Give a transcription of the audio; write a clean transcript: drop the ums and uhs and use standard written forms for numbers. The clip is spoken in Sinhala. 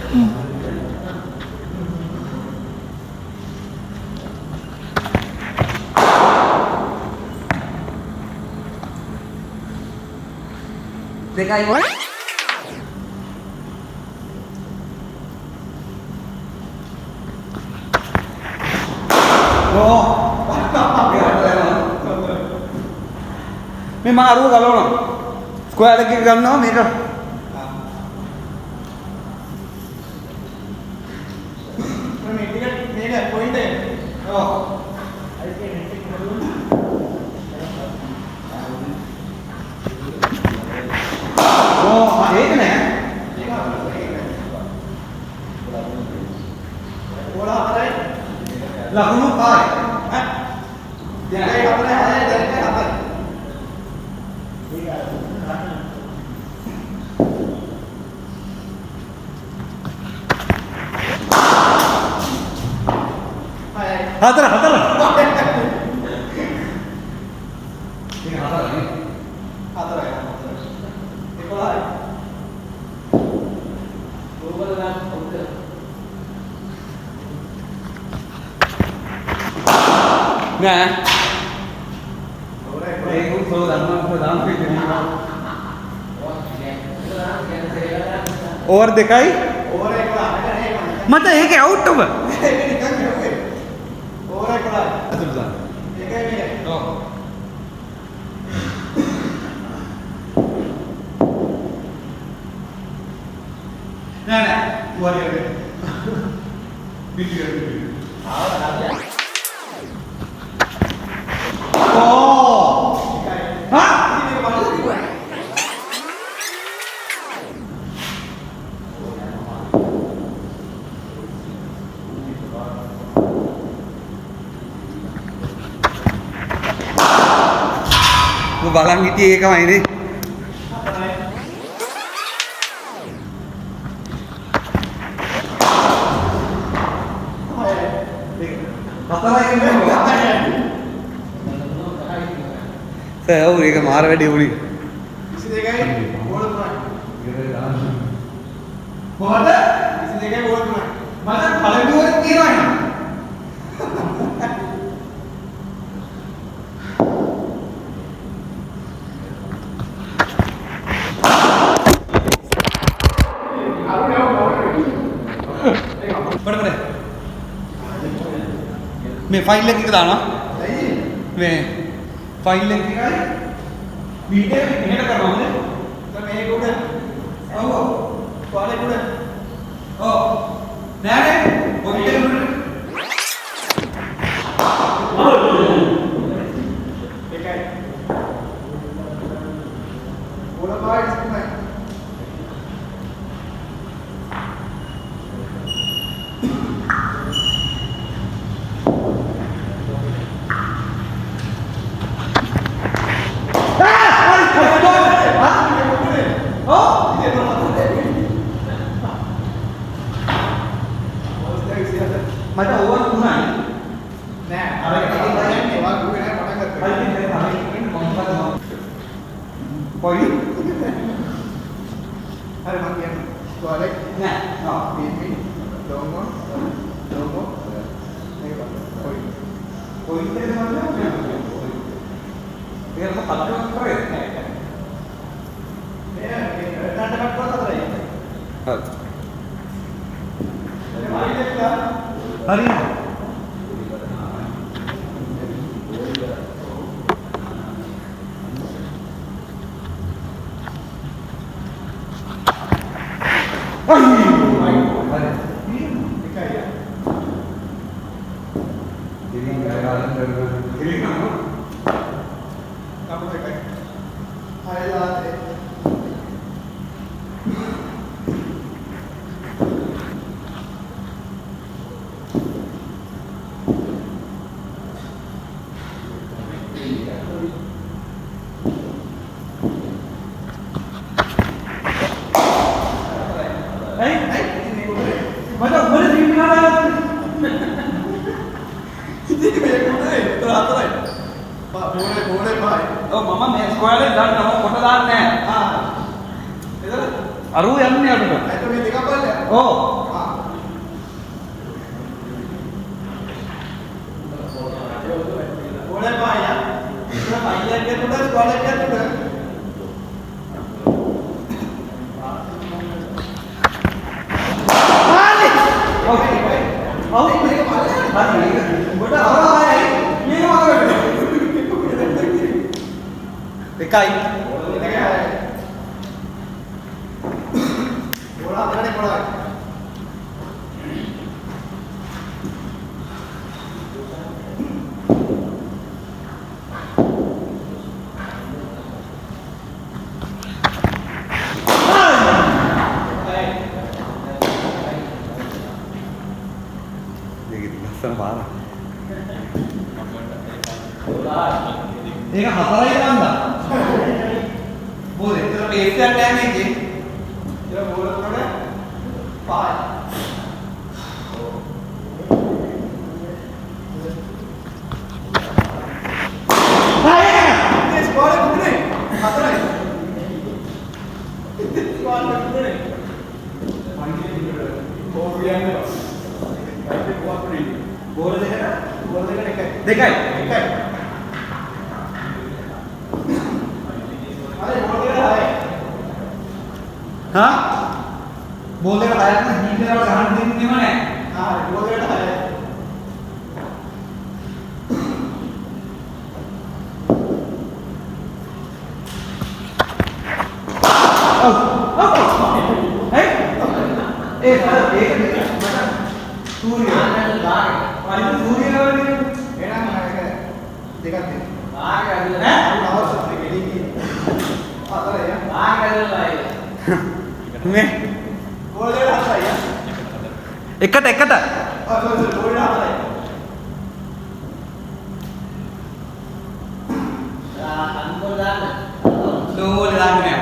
දෙකයි ඕ මේ මාරුව ගලවනවා ස්ක්වයර් එකක ගන්නවා මේක මේක පොයින්ට් එක ඔව් ඒක නෑ ඕලා හතරයි ලකුණු 5යි ඈ දෙකයි හතරයි දෙකයි හතරයි හතර හතර ඒක හතරයි 11යි ගෝබල් ගන්න උඩ නෑ ඒක උසෝ දාන්න පිටිනවා ඕවර් දෙකයි ඕවර් 11 මට ඒකේ අවුට් ඔබ ඒක නිකන් නෙවෙයි ඕවර් 11 අතුරු දාන්න ඒකයි මේකයි ඔව් නෑ නෑ වරිය පිටියට ආවා බලන් හිටියේ ඒකමයි නේ ඔව් ඒක මාර වැඩි වුණේ 22යි ගෝල් 3යි කොහොමද 22යි ගෝල් 3යි මට පළවෙනි ඕවරේ තියනවා එහෙනම් මේ ෆයිල් එක දානවා මේ ෆයිල් එක එකයි වීඩියෝ එක මෙහෙට කරනවා නේ දැන් මේක උඩ ඔව් ඔව් පාලේ උඩ ඔව් නෑ නේ ඔය විදියට උඩ එකයි ඕලා පායිස් තමයි මට ඕවර් 3යි නෑ අර ඒක තමයි ඒවා ගුවේ නෑ පටන් ගත්තා හරි මම කොයි හරි මම කියන්නේ කොලෙක් නෑ ආ පීපි ඩෝමෝ මේක කොයි කොයි දෙයක් මම ඒක පටන් කරේ නෑ මේ රටකට කොහොමද හරි අරු යන්නේ අපිට. ඒක මේ දෙකක් බලන්න. ඔව්. ඕනේ පායා. ඉතන පයිලට් එකකට ස්කෝලර් එකකට. ආලි. ඔව්. ඔව් මේක බලන්න. හරි. උඹට අවරායි. මේක මගකට. එකයි. बोला अपने बोला ලස්සන පාර. ඒක හතරයි ගන්නවා. මොකද එතන බේස් එකක් නැහැ මේකේ. ये बोल रहा है 5 ये स्क्वाड कितने खाता है स्क्वाड कितने वो भी है ऐसे बहुत बड़ी बोल देगा දෙකයි. अरे बोल देगा है හා බෝල් එක හයත් හින්දේවල ගහන්න දෙන්නෙම නැහැ. हाँ बोल देगा है ඔව් ඔව් හේ ඒක මට සූර්ය අනිත් සූර්ය වලදී එනම් දෙකක් දෙන්න ආගේ අදින ඈ අවශ්‍ය දෙකෙදී අතරේ ආගේ අදිනලා මේ बोल देगा है එකට එකට बोल देगा है දෝවල දාන්නේ